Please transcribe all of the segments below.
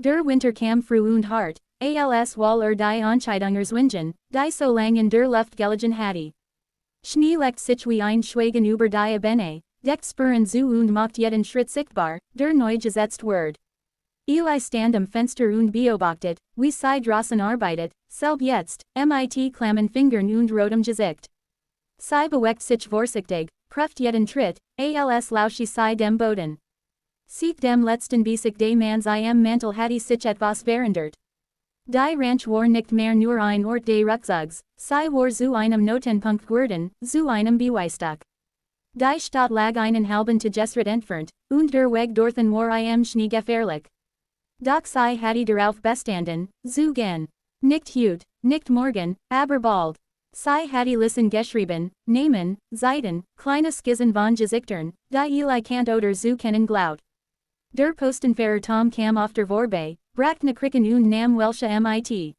Der Winter kam früh und hart, als wall die Entscheidungerswingen, die so lang in der Luft gelegen hatte. Schnee legt sich wie ein Schweigen über die Ebene, deckt Spuren zu und macht jeden Schritt sichtbar, der neu gesetzt wird. Eli stand am Fenster und beobachtet, wie sie draußen arbeitet, selb jetzt, mit klammen Fingern und rotem Gesicht. Sie bewegt sich vorsichtig, prüft jeden Tritt, als lausche sie dem Boden. Sieht dem letzten Besieg des Manns im Mantel hatte sich etwas verändert. Die Ranch war nicht mehr nur ein Ort des Rückzugs, sie war zu einem Notenpunkt geworden, zu einem Beweisstück. Die Stadt lag einen halben Tagesritt entfernt, und der Weg dorthin war im Schnee gefährlich. Doch sie hatte darauf bestanden, zu gehen. Nicht heute, nicht morgen, aber bald. Sie hatte Listen geschrieben, Namen, Seiten, kleine Skizzen von Gesichtern, die Eli kannt oder zu kennen glaubt. Der Postenfahrer Tom kam auf der Vorbe, brachte ne Kricken und nam welche mit.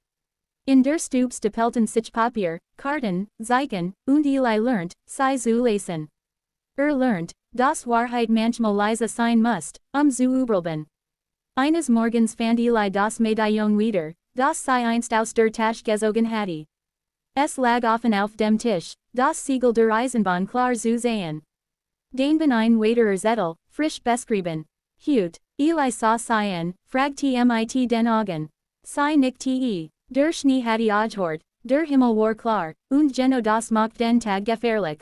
In der Stube stapelten sich Papier, Karten, Zeichen, und Eli lernt, sie zu lesen. Lernt, dass Wahrheit manchmal leise sein muss, zu überleben. Eines Morgens fand Eli das Medaillon wieder, das sie einst aus der Tasche gezogen hatte. Es lag offen auf dem Tisch, das Siegel der Eisenbahn klar zu sehen. Den ein weiterer Zettel, frisch beschrieben. Hut, Eli sah sie fragte mit den Augen. Sie nickte, der Schnee hatte aufgehört, der Himmel war klar, und genau das macht den Tag gefährlich.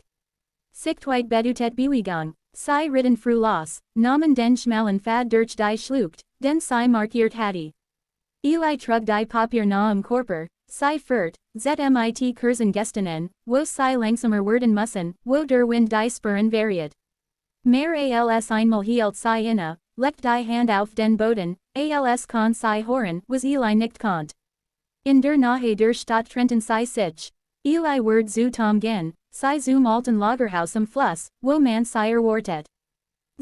Sichtweit bedutet Bewegung, sie ritten früh los, nahmen den schmalen Pfad durch die Schlucht, den sie markiert hatte. Eli trug die Papier nahe Körper, sie führt, mit Kursen gestanden, wo sie langsamer werden müssen, wo der Wind die Spuren variiert. Mehr als einmal hielt sie inne, legt die Hand auf den Boden, als kann sie hören, was Eli nicht konnt. In der Nähe der Stadt trennten sie sich. Eli wird zu Tom gehen, sie zum alten Lagerhaus am Fluss, wo man sie erwartet.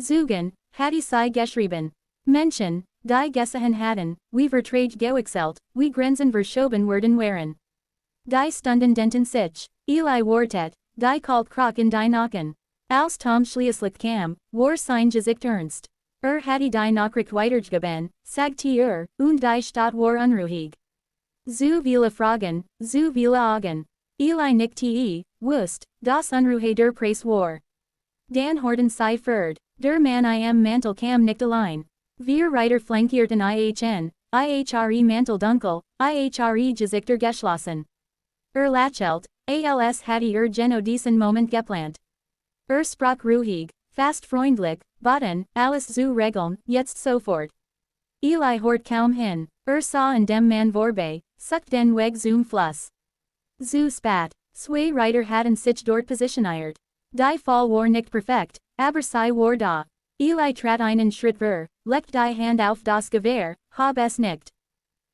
Zugen, hatte sie geschrieben. Menschen, die gesehen hatten, wie Verträge gewechselt, wie Grenzen verschoben werden waren. Die Stunden denten sich, Eli wartet, die kalt Krach in die Nacken. Als Tom schließlich kam, war sein Gesicht ernst. Hatte die Nachricht weitergegeben, sagte und die Stadt war unruhig. Zu viele Fragen, zu viele Augen. Eli nickte, wusste, dass Unruhe der Preis war. Dan horten sie fort, der Mann im Mantel kam nicht allein. Wir Reiter flankierten ihre Mantel dunkel, ihre Gesichter geschlossen. Lächelt, als hatte genau diesen Moment geplant. Sprach ruhig, fast freundlich, boten, alles zu regeln, jetzt sofort. Eli hort kaum hin, sah in dem Mann vorbei, sucht den Weg zum Fluss. Zu spät, zwei Reiter hatten sich dort positioniert. Die Fall war nicht perfekt, aber sie war da. Eli trat einen Schritt vor, legt die Hand auf das Gewehr, hab es nicht.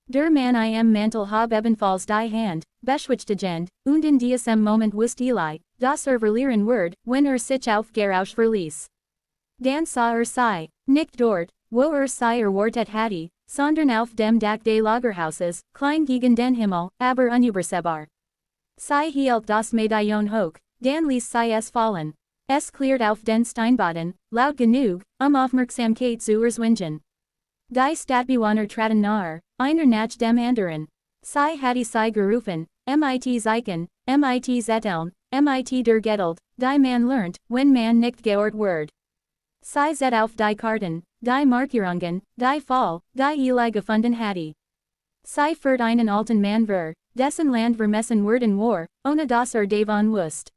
Der Mann im Mantel hab ebenfalls die Hand, beschwichtigend, und in diesem Moment wusste Eli, dass verlieren wird, wenn sich auf Gerausch verließ. Dan sah sie, nicht dort, wo sie erwartet hatte, sondern auf dem Dach des Lagerhauses, klein gegen den Himmel, aber unübersehbar. Sie hielt das Medaillon hoch, Dan ließ sie es fallen. Es klirrt auf den Steinboden, laut genug, Aufmerksamkeit zu erzwingen. Die Stadtbewohner traten nahe, einer nach dem anderen. Sie hatte sie gerufen, mit Zeichen, mit Zetteln, mit der Geduld, die man lernt, wenn man nicht gehört wird. Sie set auf die Karten, die Markierungen, die Fall, die Eli gefunden hatte. Sie führt einen alten Mann vor, dessen Land vermessen worden war, ohne dass davon wusste.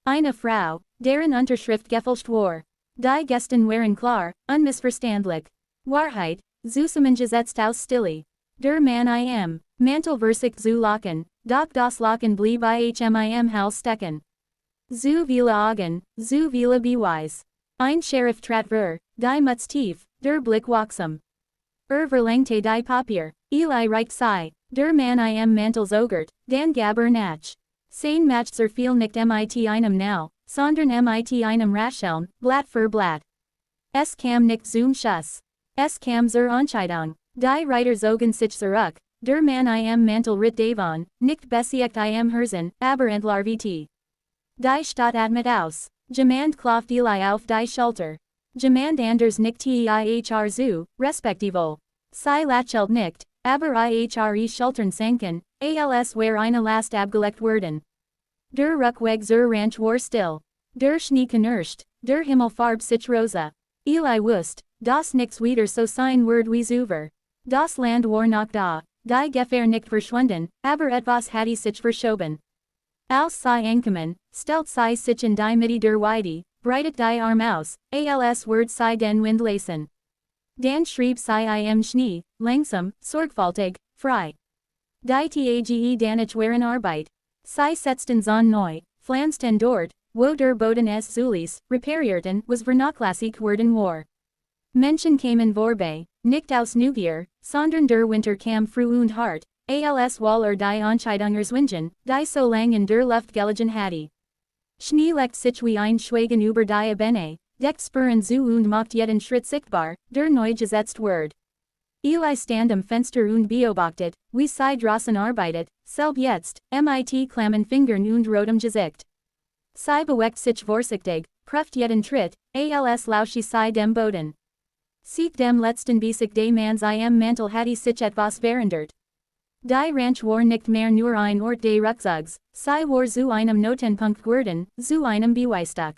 Eine Frau, deren Unterschrift gefälscht war. Die Gesten waren klar, unmissverständlich. Wahrheit, zusammengesetzt aus Stille. Der Mann im Mantel versich zu lachen, doch das Lachen blieb im Hals stecken. Zu viele Augen, zu viele Beweis. Ein Sheriff trat vor, die Mutz tief, der Blick wachsam. Verlangte die Papier, Eli reicht sie, der Mann im Mantel zögert, dann gab nach. Sein macht viel nicht mit einem now, sondern mit einem Rascheln, Blatt für Blatt. Es kam nicht zum Schuss. Es kam zur Entscheidung. Die Reiter zogen sich zurück, der Mann im Mantel ritt davon, nicht besiegt im Herzen, aber entlarvt. Die Stadt atmet aus. Jemand klopft Eli auf die Schulter. Jemand anders nickte ihr zu, respektivo. Sei lachelt nicht, aber ihre Schultern sanken, als wär eine Last abgelegt worden. Der Ruckweg zur Ranch war still. Der Schnee knirscht, der Himmel farb sich rosa. Eli wusst, das nix wieder so sein wird wie zuver. Das Land war noch da, die Gefahr nicht verschwunden, aber etwas hatte sich verschoben. Als sei ankommen, stellt sei sich in die Mitte der Weide, breitet die Arm aus, als wird sei den Wind lassen. Dann schrieb sei im Schnee, langsam, sorgfältig, frei. Die Tage danach waren Arbeit. Sei setzten zon neu, pflanzten dort, wo der Boden es zuliess, reparierten, was vernachlässigt worden war. Menschen kamen vorbei, nicht aus Neugier, sondern der Winter kam früh und hart, als weil die Entscheidungswingen, die so lang in der Luft gelegen hatte. Schnee legt sich wie ein Schweigen über die Ebene, deckt Spuren zu und macht jeden Schritt sichtbar, der neu gesetzt wird. Eli stand am Fenster und beobachtet, wie sei draußen arbeitet, selb jetzt, mit klammen Fingern und rotem Gesicht. Sei bewegt sich vorsichtig, prüft jeden Tritt, als lausche sei dem Boden. Sieht dem letzten Besieg des Manns im Mantel hatte sich etwas verändert. Die Ranch war nicht mehr nur ein Ort des Rückzugs, sei war zu einem Notenpunkt geworden, zu einem Beweisstück.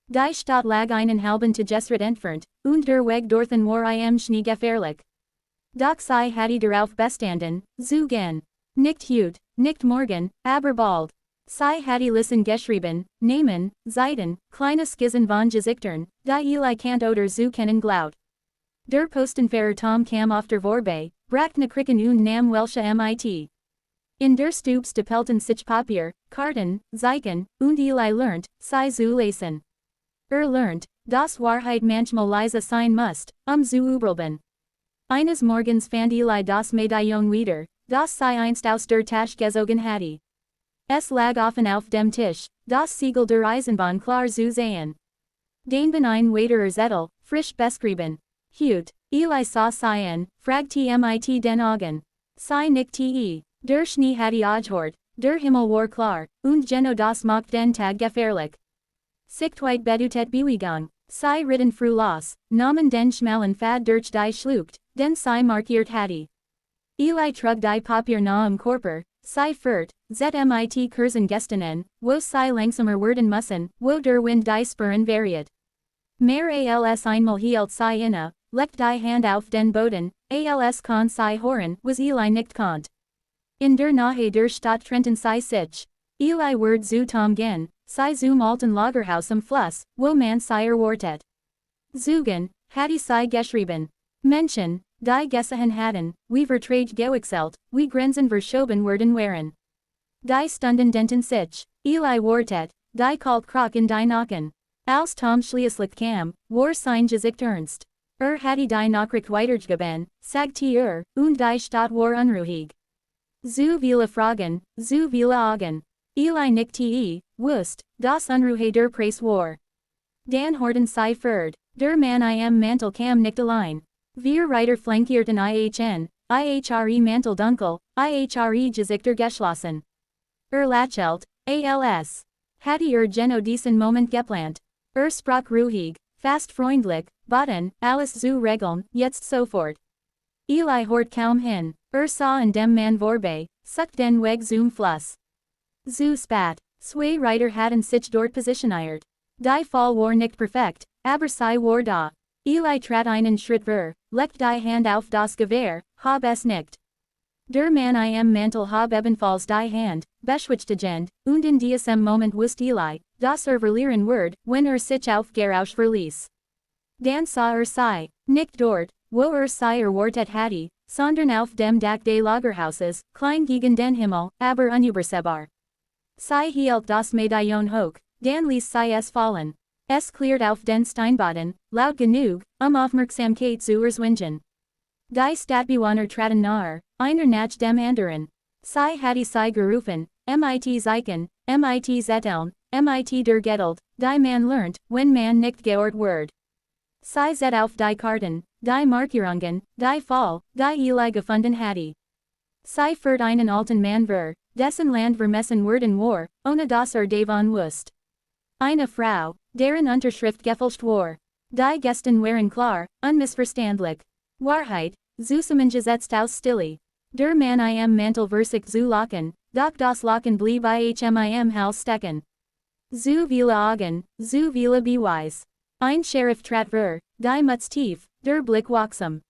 Die Stadt lag einen halben Tagesritt entfernt, und der Weg dorthin war im Schnee gefährlich. Doch sei hatte darauf bestanden, zu gehen. Nicht heut, nicht morgen, aber bald. Sei hatte Listen geschrieben, Namen, Seiten, kleine Skizzen von Gesichtern, die Eli Kant oder zu kennen glaubt. Der Postenfahrer Tom kam auf der Vorbei, brachte ne Kricken und nam welche mit. In der Stube stapelten sich Papier, Karten, Zeichen, und Eli lernt, sei zu lesen. Lernt, dass Wahrheit manchmal leise sein muss, zu überleben. Eines Morgens fand Eli das Medaillon wieder, das sei einst aus der Tasche gezogen hatte. Es lag offen auf dem Tisch, das Siegel der Eisenbahn klar zu sehen. Den ein weiterer Zettel, frisch beschrieben. Heut, Eli sah seien, fragte mit den Augen. Sei nicht te, der Schnee hatte aufgehört, der Himmel war klar, und genau das macht den Tag gefährlich. Sichtweit bedutet Bewegung, sei ritten früh los, nahmen den schmalen Pfad durch die Schlucht, den sei markiert hatte. Eli trug die Papier nahm Körper, sei fährt, mit Kursen gestanden, wo sei langsamer werden müssen, wo der Wind die Spuren variiert. Mehr als einmal hielt sei inne, legt die Hand auf den Boden, als kann sei hören, was Eli nicht konnt. In der Nähe der Stadt trennten sei sich. Eli wird zu Tom gehen, sei zum alten Lagerhaus am Fluss, wo man sei erwartet. Zugen, hatte sei geschrieben. Menschen, die gesehen hatten, wie Vertrag gewechselt, wie Grenzen verschoben worden waren. Die Stunden denten sich, Eli wartet, die kalt Krach in die Nacken. Als Tom schließlich kam, war sein Gesicht ernst. Hatte die Nachricht weitergegeben, sagte und die Stadt war unruhig. Zu viele Fragen, zu viele Augen. Eli nickte, wusst, das Unruhe der Preis war. Dan Horton sei fürd, der Mann im Mantel kam nicht allein. Wir Reiter flankierten ihre Mantel dunkel, ihre Gesichter geschlossen. Lachelt, als. Hatte genau diesen Moment geplant. Sprach ruhig, fast freundlich, baten, alles zu regeln, jetzt sofort. Eli hort kaum hin, sah in dem Mann vorbei, sucht den Weg zum Fluss. Zu spat, zwei Reiter hatten sich dort positioniert. Die Fall war nicht perfekt, aber sei war da. Eli trat einen Schritt vor, legt die Hand auf das Gewehr, hab es nicht. Der Mann im Mantel hab ebenfalls die Hand, beschwichtigend, und in diesem Moment wusste Eli, dass verlieren wird, wenn sich auf Gerausch verließ. Dann sah sei, nicht dort, wo sei erwartet hatte, sondern auf dem Dach des Lagerhauses, klein gegen den Himmel, aber unübersehbar. Sei hielt das Medaillon hoch, dann ließ sei es fallen. Es klirrt auf den Steinboden, laut genug, Aufmerksamkeit zu erzwingen. Die Stadtbewohner traten nahe, einer nach dem anderen. Sei hatte sei gerufen, mit Zeichen, mit Zetteln, mit der Geduld, die man lernt, wenn man nicht gehört wird. Sei set auf die Karten, die Markierungen, die Fall, die Eli gefunden hatte. Sei führt einen alten Mann vor, dessen Land vermessen worden war, ohne dass davon wusste. Eine Frau, deren Unterschrift gefälscht war. Die Gästen waren klar, unmissverständlich. Wahrheit, Zusammengesetzt aus Stille. Der Mann im Mantel versicht zu lachen, doch das Lachen blieb im Hals stecken. Zu viele Augen, zu viele Beweis. Ein Sheriff trat ver, die Mutz tief, der Blick wachsam.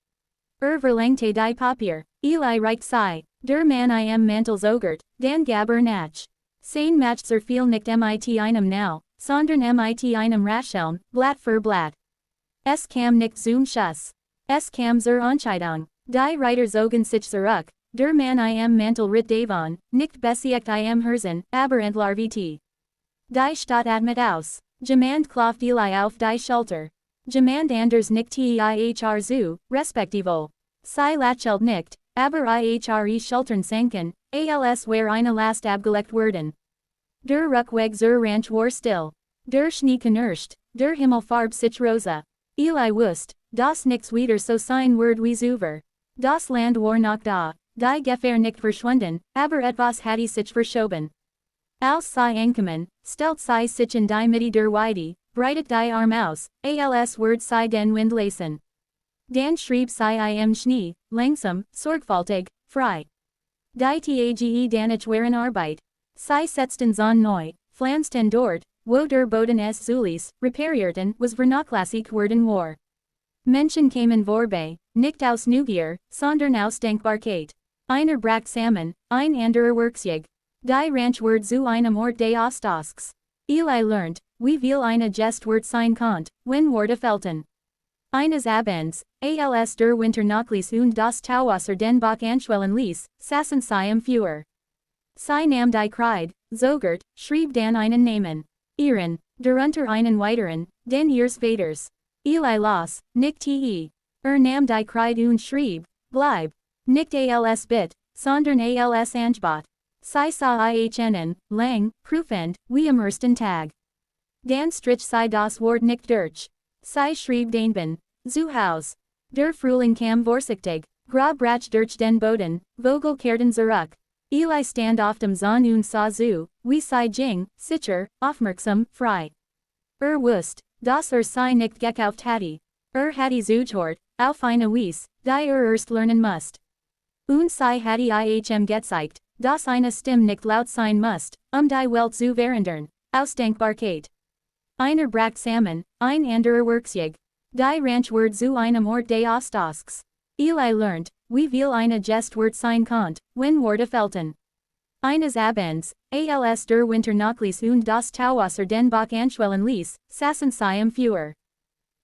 Verlangte die Papier, Eli reicht sei, der Mann im Mantel zögert, dann gab nach. Sein macht viel nicht mit einem now, sondern mit einem Rascheln, Blatt für Blatt. Es kam nicht zum Schuss. Es kam zur Entscheidung. Die Reiter zogen sich zurück, der Mann im Mantel ritt davon, nicht besiegt im Herzen, aber entlarvt. Die Stadt atmet aus. Jemand klopft Eli auf die Schulter. Jemand anders nicht ihr zu, respektivel. Sie lächelt nicht, aber ihre Schultern sanken, als wär eine Last abgelegt worden. Der Rückweg zur Ranch war still. Der Schnee knirscht, der Himmel farb sich rosa. Eli wusste, dass nichts wieder so sein wird wie zuvor. Das Land war noch da, die Gefahr nicht verschwunden, aber etwas hatte sich verschoben. Als sie ankamen, stellt sie sich in die Mitte der Weide, breitet die Arm aus, als wird sie den Wind lassen. Dann schrieb sie im Schnee, langsam, sorgfältig, frei. Die Tage danach waren Arbeit. Sie setzten zon neu, pflanzten dort, wo der Boden es Zulis, reparierten, was vernachlässigt worden war. Menschen kamen vorbei, nicht aus Neugier, sondern aus Dankbarkeit. Einer bracht Samen, ein anderer Werkzeug. Die Ranch wird zu einem Ort des Austauschs. Eli lernt, wie viel eine Gest wird sein konnt, wenn Worte fehlten. Eines Abends, als der Winter nachließ und das Tauwasser den Bach anschwellen ließ, saßen sie im Feuer. Sie nahm die Kreide, zögert, schrieb dann einen Namen. Ihren, darunter einen weiteren, den ihres Vaters. Eli las, nicht te. Nahm die Kreide und schrieb, bleib. Nicht als bit, sondern als angebot. Sie sah ihnen, lang, prüfend, wie am ersten Tag. Dann strich sie das Wort nicht durch. Sie schrieb denben, zu Haus. Der Frühling kam vorsichtig, Grad brach durch den Boden, Vogel kehrten zurück. Eli stand auf dem Zahn und sah zu, wie sie ging, sicher, aufmerksam, frei. Wusste, dass sie nicht gekauft hatte. Hatte zugehört, auf eine Weise, die erst lernen musste. Und sie hatte ihm gezeigt, dass eine Stimme nicht laut sein musste, die Welt zu verändern, aus Dankbarkeit. Einer bracht Samen, ein anderer Werkzeug. Die Ranch wird zu einem Ort des Austauschs. Eli lernt, wie viel eine Gest wird sein konnt, wenn Worte fehlten. Eines Abends, als der Winter nachließ und das Tauwasser den Bach anschwellen ließ, saßen sie im Feuer.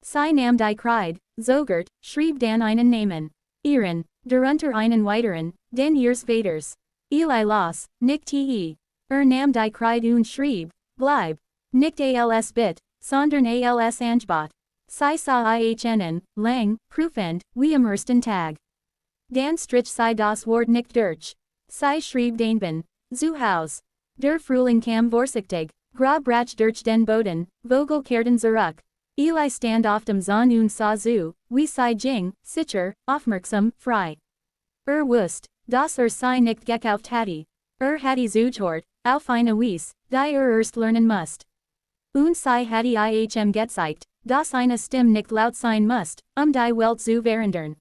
Sie nahm die Kreide, zögert, schrieb dann einen Namen. Ihren, darunter einen weiteren, den ihres Vaters. Eli las, nicht te. Nahm die Kreide und schrieb, bleib. Nicht als bit, sondern als angebot. Sie sah ihnen, lang, prüfend, wie am ersten Tag. Dann strich sie das Wort nicht durch. Sie schrieb denben, zu Haus. Der Frühling kam vorsichtig, Grad brach durch den Boden, Vogel kehrten zurück. Eli stand auf dem Zahn und sah zu, wie sie ging, sicher, aufmerksam, frei. Wusste, dass sie nicht gekauft hatte. Hatte zugehört, auf eine Weise, die erst lernen musste. Und sie hatte ihm gezeigt, dass eine Stimme nicht laut sein musste, die Welt zu verändern.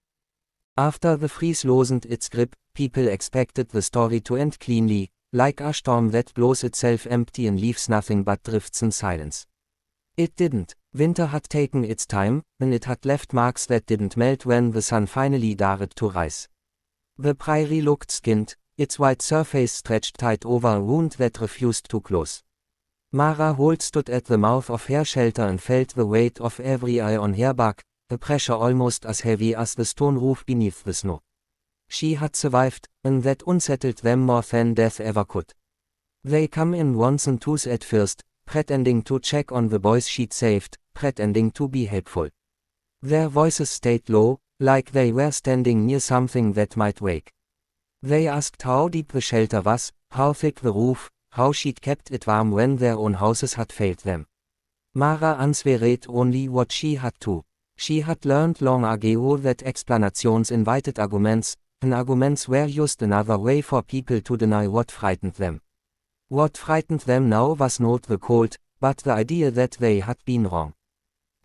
After the freeze loosened its grip, people expected the story to end cleanly, like a storm that blows itself empty and leaves nothing but drifts and silence. It didn't. Winter had taken its time, and it had left marks that didn't melt when the sun finally dared to rise. The prairie looked skinned, its white surface stretched tight over a wound that refused to close. Mara Holt stood at the mouth of her shelter and felt the weight of every eye on her back, a pressure almost as heavy as the stone roof beneath the snow. She had survived, and that unsettled them more than death ever could. They come in ones and twos at first, pretending to check on the boys she'd saved, pretending to be helpful. Their voices stayed low, like they were standing near something that might wake. They asked how deep the shelter was, how thick the roof, how she'd kept it warm when their own houses had failed them. Mara answered only what she had to. She had learned long ago that explanations invited arguments, and arguments were just another way for people to deny what frightened them. What frightened them now was not the cold, but the idea that they had been wrong.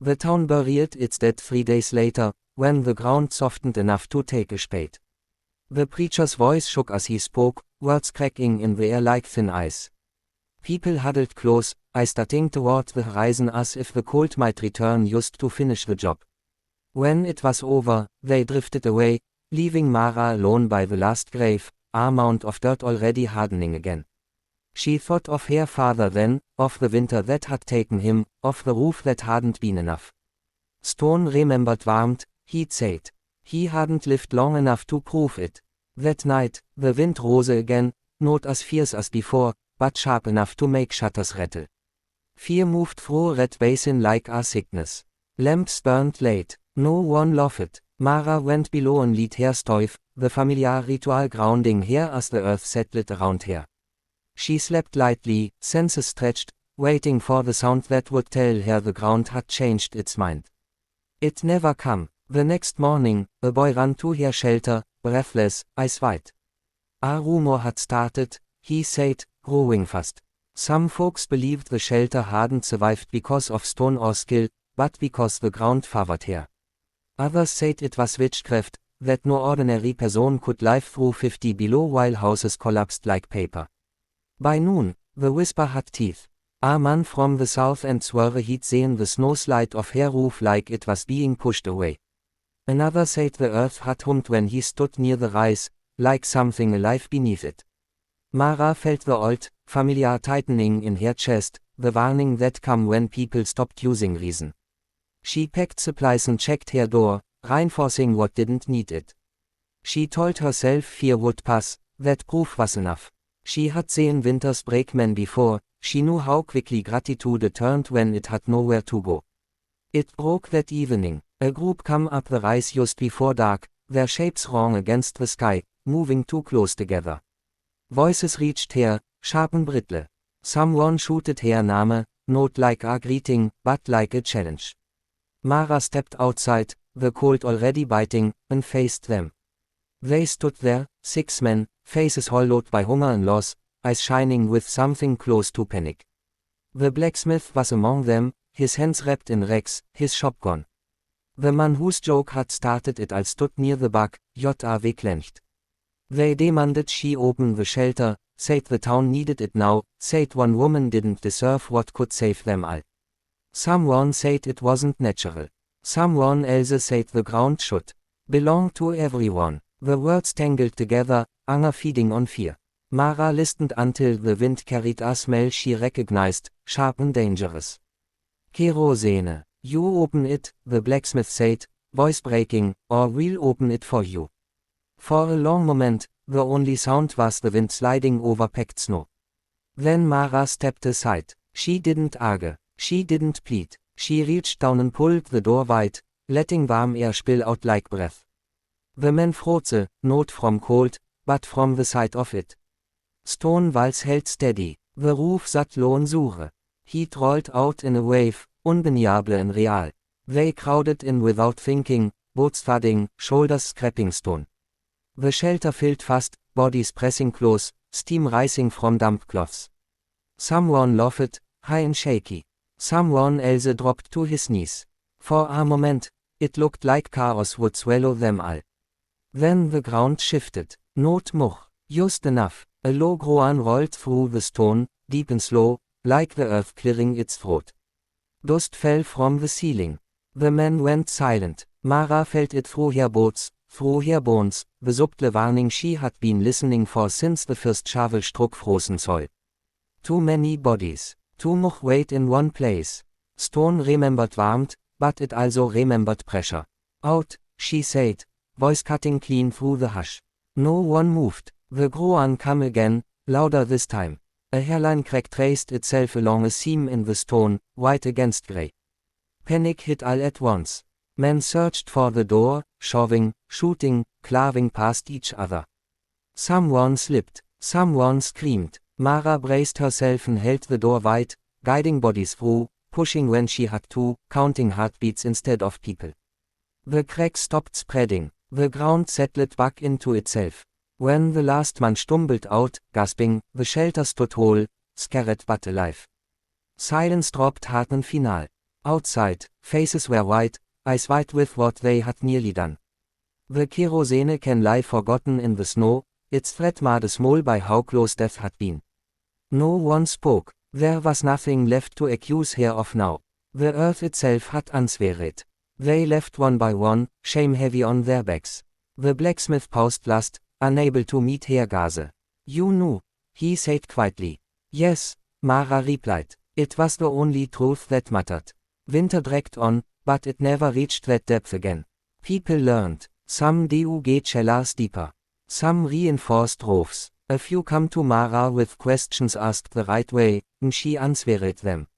The town buried its dead 3 days later, when the ground softened enough to take a spade. The preacher's voice shook as he spoke, words cracking in the air like thin ice. People huddled close, eyes starting toward the horizon as if the cold might return just to finish the job. When it was over, they drifted away, leaving Mara alone by the last grave, a mound of dirt already hardening again. She thought of her father then, of the winter that had taken him, of the roof that hadn't been enough. Stone remembered warmth, he'd said. He hadn't lived long enough to prove it. That night, the wind rose again, not as fierce as before, but sharp enough to make shutters rattle. Fear moved through Red Basin like a sickness. Lamps burned late, no one laughed. Mara went below and lit her stove, the familiar ritual grounding her as the earth settled around her. She slept lightly, senses stretched, waiting for the sound that would tell her the ground had changed its mind. It never came. The next morning, a boy ran to her shelter, breathless, eyes wide. A rumor had started, he said, growing fast. Some folks believed the shelter hadn't survived because of stone or skill, but because the ground favored her. Others said it was witchcraft, that no ordinary person could live through 50 below while houses collapsed like paper. By noon, the whisper had teeth. A man from the south end swore he'd seen the snow slide off her roof like it was being pushed away. Another said the earth had hummed when he stood near the rise, like something alive beneath it. Mara felt the old, familiar tightening in her chest, the warning that came when people stopped using reason. She packed supplies and checked her door, reinforcing what didn't need it. She told herself fear would pass, that proof was enough. She had seen winters break men before, she knew how quickly gratitude turned when it had nowhere to go. It broke that evening. A group came up the rise just before dark, their shapes wrong against the sky, moving too close together. Voices reached her, sharp and brittle. Someone shouted her name, not like a greeting, but like a challenge. Mara stepped outside, the cold already biting, and faced them. They stood there, 6 men, faces hollowed by hunger and loss, eyes shining with something close to panic. The blacksmith was among them, his hands wrapped in rags, his shotgun. The man whose joke had started it all stood near the back, J.A.W. clenched. They demanded she open the shelter, said the town needed it now, said one woman didn't deserve what could save them all. Someone said it wasn't natural. Someone else said the ground should belong to everyone. The words tangled together, anger feeding on fear. Mara listened until the wind carried a smell she recognized, sharp and dangerous. Kerosene. You open it, the blacksmith said, voice breaking, or we'll open it for you. For a long moment, the only sound was the wind sliding over packed snow. Then Mara stepped aside. She didn't argue. She didn't plead. She reached down and pulled the door wide, letting warm air spill out like breath. The men froze, not from cold, but from the sight of it. Stone walls held steady. The roof sat low and sure. Heat rolled out in a wave, undeniable and real. They crowded in without thinking, boots thudding, shoulders scraping stone. The shelter filled fast, bodies pressing close, steam rising from damp cloths. Someone laughed, high and shaky. Someone else dropped to his knees. For a moment, it looked like chaos would swallow them all. Then the ground shifted, not more, just enough. A low groan rolled through the stone, deep and slow, like the earth clearing its throat. Dust fell from the ceiling. The men went silent. Mara felt it through her boots, through her bones, the subtle warning she had been listening for since the first shovel struck frozen soil. Too many bodies. Too much weight in one place. Stone remembered warmth, but it also remembered pressure. Out, she said, voice cutting clean through the hush. No one moved. The groan came again, louder this time. A hairline crack traced itself along a seam in the stone, white against grey. Panic hit all at once. Men searched for the door, shoving, shooting, clawing past each other. Someone slipped. Someone screamed. Mara braced herself and held the door wide, guiding bodies through, pushing when she had to, counting heartbeats instead of people. The crack stopped spreading. The ground settled back into itself. When the last man stumbled out, gasping, the shelter stood whole, scared but alive. Silence dropped hard and final. Outside, faces were white, I swayed with what they had nearly done. The kerosene can lie forgotten in the snow, its threat made a small by how close death had been. No one spoke, there was nothing left to accuse her of now. The earth itself had answered. They left one by one, shame heavy on their backs. The blacksmith paused last, unable to meet her gaze. You knew, he said quietly. Yes, Mara replied. It was the only truth that mattered. Winter dragged on, but it never reached that depth again. People learned. Some dug cellars deeper. Some reinforced roofs. A few come to Mara with questions asked the right way, and she answered them.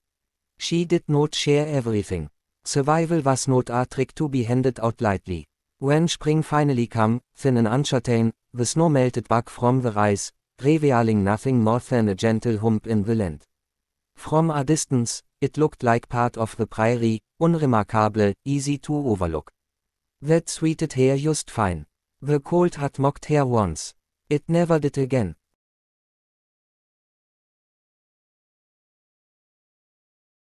She did not share everything. Survival was not a trick to be handed out lightly. When spring finally came, thin and uncertain, the snow melted back from the rise, revealing nothing more than a gentle hump in the land. From a distance, it looked like part of the Prärie, unremarkable, easy to overlook. That suited her just fine. The cold had mocked her once. It never did again.